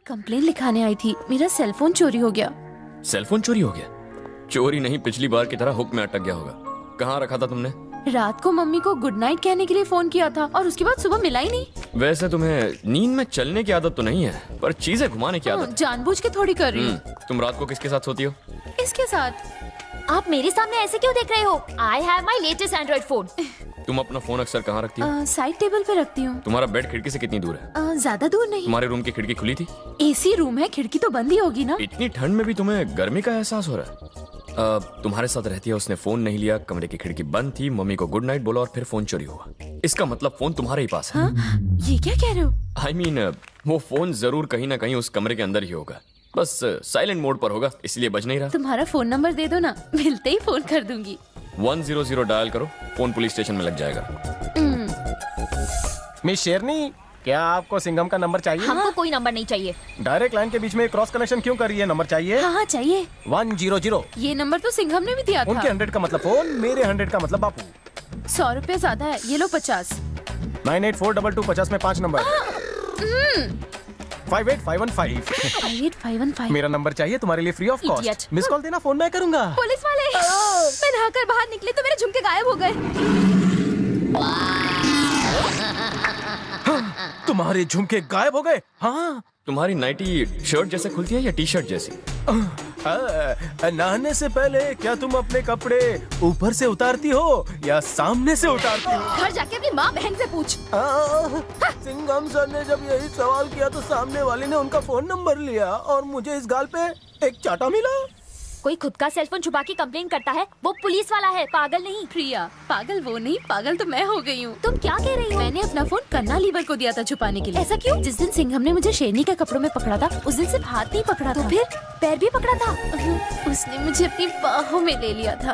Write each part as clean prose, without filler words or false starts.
Complain लिखाने आई थी, मेरा सेल फोन चोरी हो गया। सेल फोन चोरी हो गया? चोरी नहीं, पिछली बार की तरह हुक में अटक गया होगा। कहाँ रखा था तुमने? रात को मम्मी को गुड नाइट कहने के लिए फोन किया था और उसके बाद सुबह मिला ही नहीं। वैसे तुम्हें नींद में चलने की आदत तो नहीं है, पर चीजें घुमाने की आदत। जानबूझ के थोड़ी कर रही हूँ। तुम रात को किसके साथ सोती हो? इसके साथ। आप मेरे सामने ऐसे क्यों देख रहे हो? I have my latest Android phone. तुम अपना फोन अक्सर कहाँ रखती हो? साइड टेबल पे रखती हूँ। तुम्हारा बेड खिड़की से कितनी दूर है? ज्यादा दूर नहीं। तुम्हारे रूम की खिड़की खुली थी? एसी रूम है, खिड़की तो बंद ही होगी ना। इतनी ठंड में भी तुम्हें गर्मी का एहसास हो रहा है? तुम्हारे साथ रहती है, उसने फोन नहीं लिया, कमरे की खिड़की बंद थी, मम्मी को गुड नाइट बोला और फिर फोन चोरी हुआ। इसका मतलब फोन तुम्हारे ही पास है। ये क्या कह रहे हो? I mean, वो फोन जरूर कहीं ना कहीं उस कमरे के अंदर ही होगा, बस साइलेंट मोड पर होगा, इसलिए बज नहीं रहा। तुम्हारा फोन नंबर दे दो ना, मिलते ही फोन कर दूंगी। 100 डायल करो, फोन पुलिस स्टेशन में लग जाएगा। मिस शेरनी, क्या आपको सिंघम का नंबर चाहिए? हमको कोई नंबर नहीं चाहिए। डायरेक्ट लाइन के बीच में क्रॉस कनेक्शन क्यों कर रही है? नंबर चाहिए? हाँ चाहिए। 100। ये नंबर तो सिंघम ने भी दिया था। उनके 100 का मतलब फोन, मेरे 100 का मतलब बापू। 100 रुपया ज्यादा है, ये लो 50। 98422 50 में 5 नंबर। 58515। 58515। मेरा नंबर चाहिए तुम्हारे लिए, free of Idiot. Cost. Miss call देना, फोन मैं करूंगा। पुलिस वाले! मैं नहाकर बाहर निकली तो मेरे झुमके गायब हो गए। तुम्हारे झुमके गायब हो गए? हाँ। तुम्हारी नाइटी शर्ट जैसे खुलती है या टी शर्ट जैसी? नहाने से पहले क्या तुम अपने कपड़े ऊपर से उतारती हो या सामने से उतारती हो? घर जाके अपनी माँ बहन से पूछ। सिंघम सर ने जब यही सवाल किया तो सामने वाले ने उनका फोन नंबर लिया और मुझे इस गाल पे एक चाटा मिला। कोई खुद का सेलफोन छुपा के कंप्लेन करता है, वो पुलिस वाला है, पागल नहीं। प्रिया, पागल वो नहीं, पागल तो मैं हो गई हूँ। तुम क्या कह रही हो? मैंने अपना फोन कन्ना लीवर को दिया था छुपाने के लिए। ऐसा क्यों? जिस दिन सिंघम ने मुझे शेरनी के कपड़ों में पकड़ा था, उस दिन सिर्फ हाथ नहीं पकड़ा था, फिर पैर भी पकड़ा था। उसने मुझे अपनी बाहों में ले लिया था।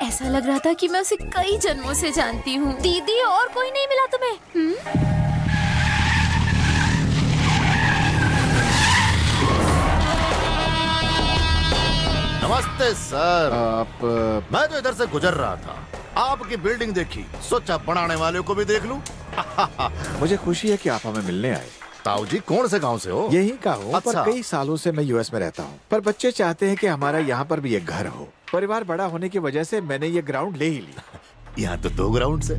ऐसा लग रहा था कि मैं उसे कई जन्मों से जानती हूँ। दीदी, और कोई नहीं मिला तुम्हें? नमस्ते सर। मैं तो इधर से गुजर रहा था, आपकी बिल्डिंग देखी, सोचा बनाने वाले को भी देख लूं। मुझे खुशी है कि आप हमें मिलने आए। ताऊ जी, कौन से गांव से हो? यही का हूँ। अच्छा। पर कई सालों से मैं यूएस में रहता हूँ, पर बच्चे चाहते हैं कि हमारा यहाँ पर भी एक घर हो। परिवार बड़ा होने की वजह से मैंने ये ग्राउंड ले ही ली। यहाँ तो 2 ग्राउंड से,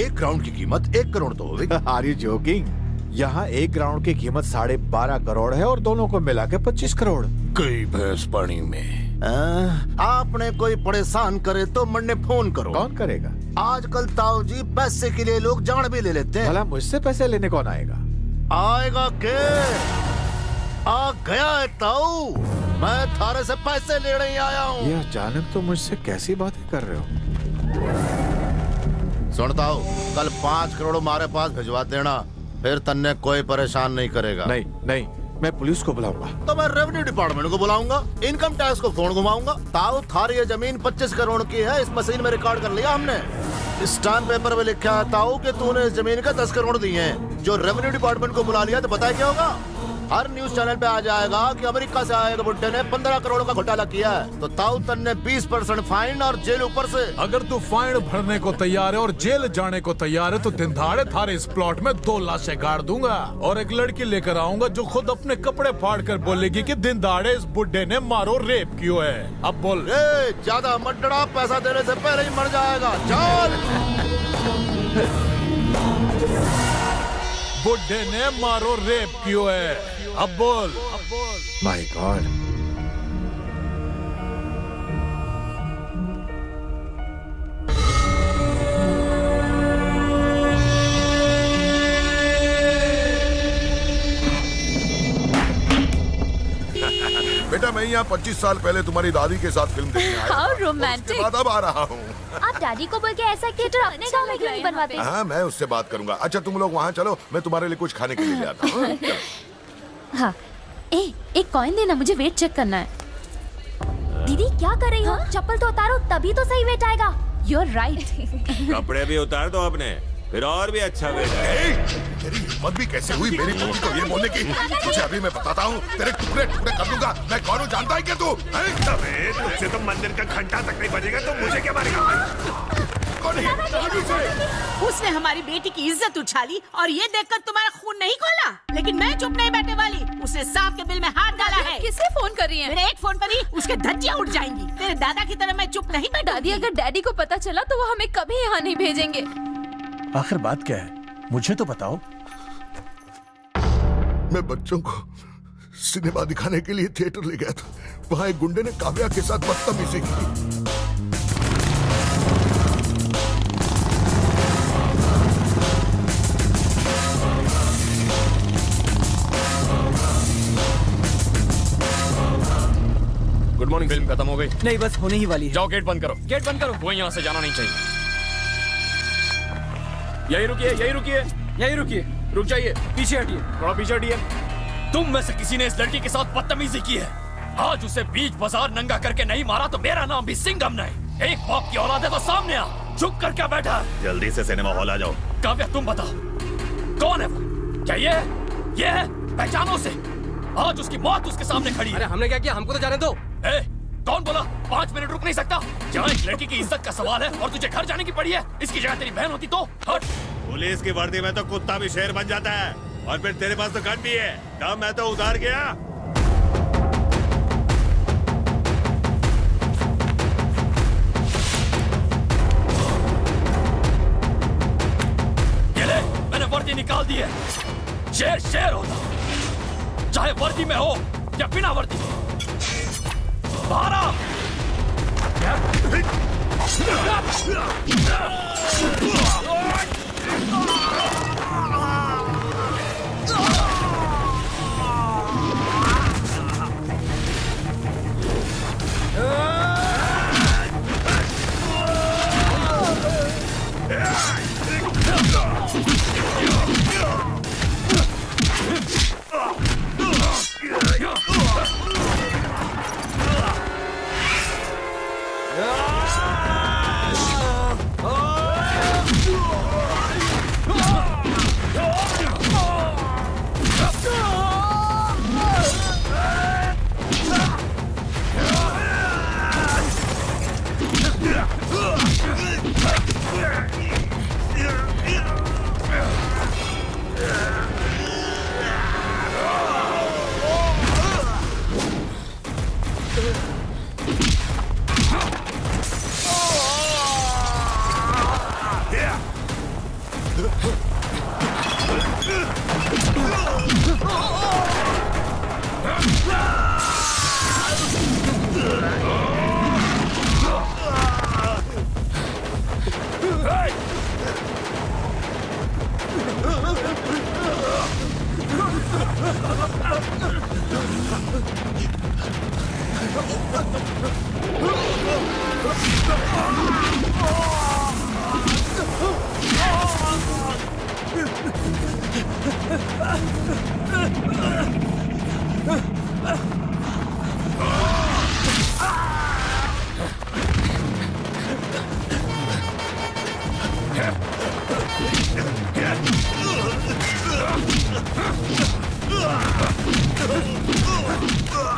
एक ग्राउंड की कीमत 1 करोड़ तो होगी। Are you joking? यहाँ एक ग्राउंड की कीमत 12.5 करोड़ है और दोनों को मिला के 25 करोड़। कई भैंस पानी में। आपने कोई परेशान करे तो मरने फोन करो। कौन करेगा? आजकल ताऊ जी पैसे के लिए लोग जान भी ले लेते हैं। भला मुझसे पैसे लेने कौन आएगा? आएगा के? आ गया है ताऊ, मैं थारे से पैसे लेने आया हूँ। ये अचानक तो मुझसे कैसी बातें कर रहे हो? सुनता हूँ, कल 5 करोड़ हमारे पास भिजवा देना, फिर तन्ने कोई परेशान नहीं करेगा। नहीं नहीं, मैं पुलिस को बुलाऊंगा। तो मैं रेवेन्यू डिपार्टमेंट को बुलाऊंगा, इनकम टैक्स को फोन घुमाऊंगा। ताऊ, थारी ये जमीन 25 करोड़ की है, इस मशीन में रिकॉर्ड कर लिया हमने। स्टाम्प पेपर में लिखा है ताऊ कि तूने इस जमीन का 10 करोड़ दिए हैं। जो रेवेन्यू डिपार्टमेंट को बुला लिया तो पता है क्या होगा? हर न्यूज चैनल पे आ जाएगा कि अमेरिका से आए बुड्ढे ने 15 करोड़ का घोटाला किया है। तो ताऊ, तन्ने 20% फाइन और जेल ऊपर से। अगर तू फाइन भरने को तैयार है और जेल जाने को तैयार है तो दिन दहाड़े थारे इस प्लॉट में 2 लाशें गाड़ दूंगा और एक लड़की लेकर आऊंगा जो खुद अपने कपड़े फाड़ कर बोलेगी कि दिन दहाड़े इस बुड्ढे ने मारो रेप क्यों है। अब बोल। ज्यादा मत डरा, पैसा देने से पहले ही मर जाएगा। चल। बुड्ढे ने मारो रेप क्यों है, अब बोल। My God. बेटा, मैं यहाँ 25 साल पहले तुम्हारी दादी के साथ फिल्म देखने आया। How romantic। उसके बाद अब आ रहा हूँ। आप डैडी को बोल के ऐसा थिएटर अपने गाँव में क्यों नहीं बनवाते? हाँ, मैं उससे बात करूंगा। अच्छा, तुम लोग वहाँ चलो, मैं तुम्हारे लिए कुछ खाने के लिए ले आता हूँ। हाँ, एक कॉइन देना, मुझे वेट चेक करना है। दीदी, क्या कर रही हो? चप्पल तो उतारो, तभी तो सही वेट आएगा। You're right। कपड़े भी उतार दो अपने, फिर और भी अच्छा वेट आएगा। तेरी हिम्मत भी कैसे हुई मेरी पत्नी को ये बोलने की? तुझे अभी मैं बताता हूँ, तेरे टुकड़े टुकड़े कर दूंगा। मैं कौन हूँ जानता है क्या तू? अबे, तुझसे तो मंदिर का घंटा तक नहीं बजेगा तो मुझे क्या मारेगा? कौन है? जल्दी से। उसने हमारी बेटी की इज्जत उछाली और ये देखकर तुम्हारा खून नहीं खोला, लेकिन मैं चुप नहीं बैठने वाली। उसने सांप के बिल में हाथ डाला है। किसे फोन कर रही है? मेरे एक फोन पर ही उसके धज्जियां उड़ जाएंगी। तेरे दादा की तरह मैं चुप नहीं बैठूंगी। दादी, अगर डैडी को पता चला तो वो हमें कभी यहाँ नहीं भेजेंगे। आखिर बात क्या है, मुझे तो बताओ। मैं बच्चों को सिनेमा दिखाने के लिए थिएटर ले गया था। वहाँ एक गुंडे ने काव्या के साथ बदतमीजी की। Good morning. फिल्म खत्म हो गई? नहीं, बस होने ही वाली है। जाओ गेट बंद करो। गेट बंद करो। कोई यहाँ से जाना नहीं चाहिए। यही रुकिए, यही रुकिए, यही रुकिए। रुक जाइए। पीछे हटिए, थोड़ा पीछे हटिए। तुम में से किसी ने इस लड़की के साथ बदतमीजी की है। आज उसे बीच बाजार नंगा करके नहीं मारा तो मेरा नाम भी सिंघम नहीं। एक बाप की औलाद है तो सामने आ। चुप कर क्या बैठा है? जल्दी से सिनेमा हॉल आ जाओ। काव्या, तुम बताओ कौन है वो? क्या ये है? पहचानो उसे। आज उसकी मौत उसके सामने खड़ी है। अरे हमने क्या किया? हमको तो जाने दो। कौन बोला 5 मिनट रुक नहीं सकता? यहाँ एक लड़की की इज्जत का सवाल है और तुझे घर जाने की पड़ी है। इसकी जगह तेरी बहन होती तो हट। पुलिस की वर्दी में तो कुत्ता भी शेर बन जाता है, और फिर तेरे पास तो गन भी है। तब मैं तो उधार गया। ये ले, मैंने वर्दी निकाल दी है। शेर शेर होता, चाहे वर्दी में हो या बिना वर्दी। बाहर आ।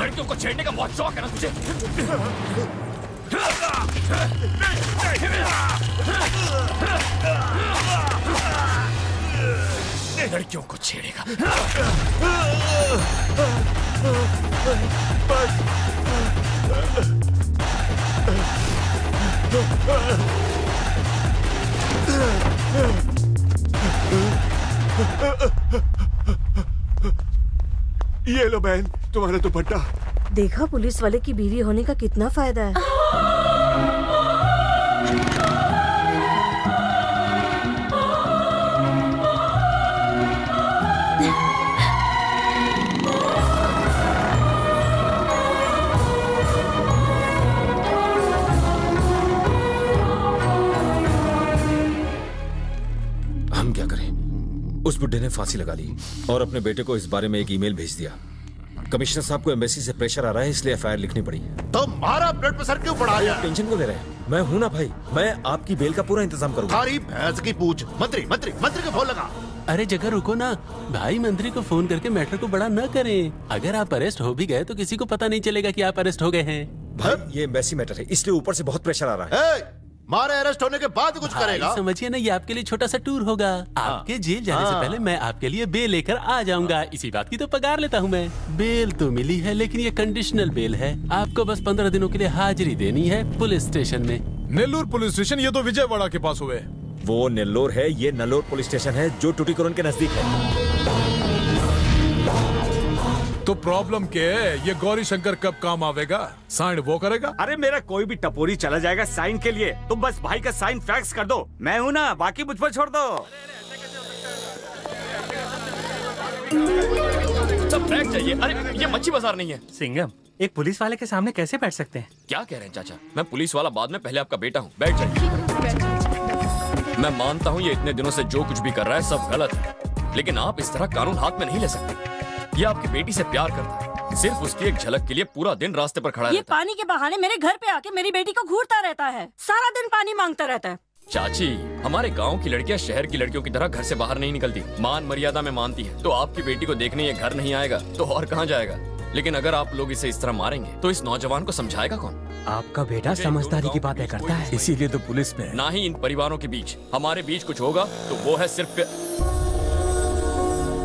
लड़कियों को छेड़ने का बहुत शौक है ना तुझे? लड़कियों को छेड़ेगा। ये लो बहन, तुम्हारा दुपट्टा। देखा पुलिस वाले की बीवी होने का कितना फायदा है। हम क्या करें? उस बुड्ढे ने फांसी लगा ली और अपने बेटे को इस बारे में एक ईमेल भेज दिया। कमिश्नर साहब को एम्बेसी से प्रेशर आ रहा है, इसलिए एफआईआर लिखनी पड़ी। तो हमारा ब्लड प्रेशर क्यों बढ़ा है? टेंशन क्यों ले रहे हैं? मैं हूं ना भाई, मैं आपकी बेल का पूरा इंतजाम करूंगा। थारी भैंस की पूछ। मंत्री मंत्री मंत्री को फोन लगा। अरे जगह रुको ना भाई, मंत्री को फोन करके मैटर को बड़ा न करें। अगर आप अरेस्ट हो भी गए तो किसी को पता नहीं चलेगा कि आप अरेस्ट हो गए हैं। भाई ये एम्बेसी मैटर है, इसलिए ऊपर से बहुत प्रेशर आ रहा है। हमारे अरेस्ट होने के बाद कुछ करेगा। समझिए ना, ये आपके लिए छोटा सा टूर होगा। आपके जेल जाने से पहले मैं आपके लिए बेल लेकर आ जाऊंगा। इसी बात की तो पगार लेता हूँ मैं। बेल तो मिली है, लेकिन ये कंडीशनल बेल है। आपको बस 15 दिनों के लिए हाजिरी देनी है पुलिस स्टेशन में। नेल्लूर पुलिस स्टेशन, ये तो विजयवाड़ा के पास हुए। वो नेल्लोर है, ये नल्लोर पुलिस स्टेशन है जो टूटीकोरन के नजदीक है। तो प्रॉब्लम क्या है? ये गौरी शंकर कब काम आवेगा? साइन वो करेगा? अरे मेरा कोई भी टपोरी चला जाएगा साइन के लिए। तुम बस भाई का साइन फैक्स कर दो, मैं हूँ ना, बाकी मुझ पर छोड़ दो। सब बैग चाहिए। अरे ये मच्छी बाजार नहीं है। सिंघम, एक पुलिस वाले के सामने कैसे बैठ सकते हैं? क्या कह रहे हैं चाचा? मैं पुलिस वाला बाद में, पहले आपका बेटा हूँ। बैठ जाइए। मैं मानता हूँ ये इतने दिनों से जो कुछ भी कर रहा है सब गलत है, लेकिन आप इस तरह कानून हाथ में नहीं ले सकते। ये आपकी बेटी से प्यार करता है, सिर्फ उसकी एक झलक के लिए पूरा दिन रास्ते पर खड़ा रहता है। ये पानी के बहाने मेरे घर पे आके मेरी बेटी को घूरता रहता है, सारा दिन पानी मांगता रहता है। चाची, हमारे गांव की लड़कियां शहर की लड़कियों की तरह घर से बाहर नहीं निकलती, मान मर्यादा में मानती है। तो आपकी बेटी को देखने ये घर नहीं आएगा तो और कहाँ जाएगा? लेकिन अगर आप लोग इसे इस तरह मारेंगे तो इस नौजवान को समझाएगा कौन? आपका बेटा समझदारी की बातें करता है, इसीलिए तो पुलिस में। ना ही इन परिवारों के बीच, हमारे बीच कुछ होगा तो वो है सिर्फ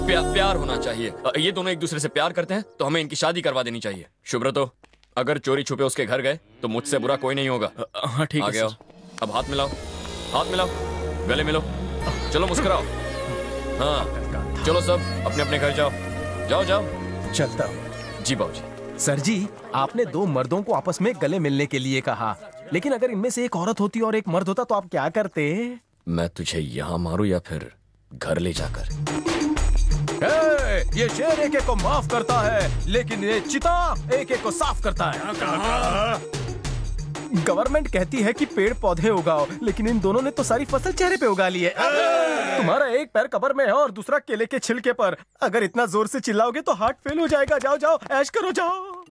प्यार होना चाहिए। ये दोनों एक दूसरे से प्यार करते हैं तो हमें इनकी शादी करवा देनी चाहिए। शुभ्रतो, अगर चोरी छुपे उसके घर गए तो मुझसे बुरा कोई नहीं होगा। हाँ ठीक है। आगे आओ, अब हाथ मिलाओ, हाथ मिलाओ, गले मिलो, चलो मुस्कुराओ। हाँ चलो सब अपने अपने घर जाओ, जाओ जाओ। चलता हूँ। जी बाबूजी। सर जी, आपने 2 मर्दों को आपस में गले मिलने के लिए कहा, लेकिन अगर इनमें से एक औरत होती और एक मर्द होता तो आप क्या करते? मैं तुझे यहाँ मारूं या फिर घर ले जाकर? ये शेर एक को माफ करता है, लेकिन ये चिता एक को साफ करता है। गवर्नमेंट कहती है कि पेड़ पौधे उगाओ, लेकिन इन दोनों ने तो सारी फसल चेहरे पे उगा ली है। तुम्हारा एक पैर कब्र में है और दूसरा केले के छिलके पर। अगर इतना जोर से चिल्लाओगे तो हार्ट फेल हो जाएगा। जाओ जाओ, ऐश करो, जाओ।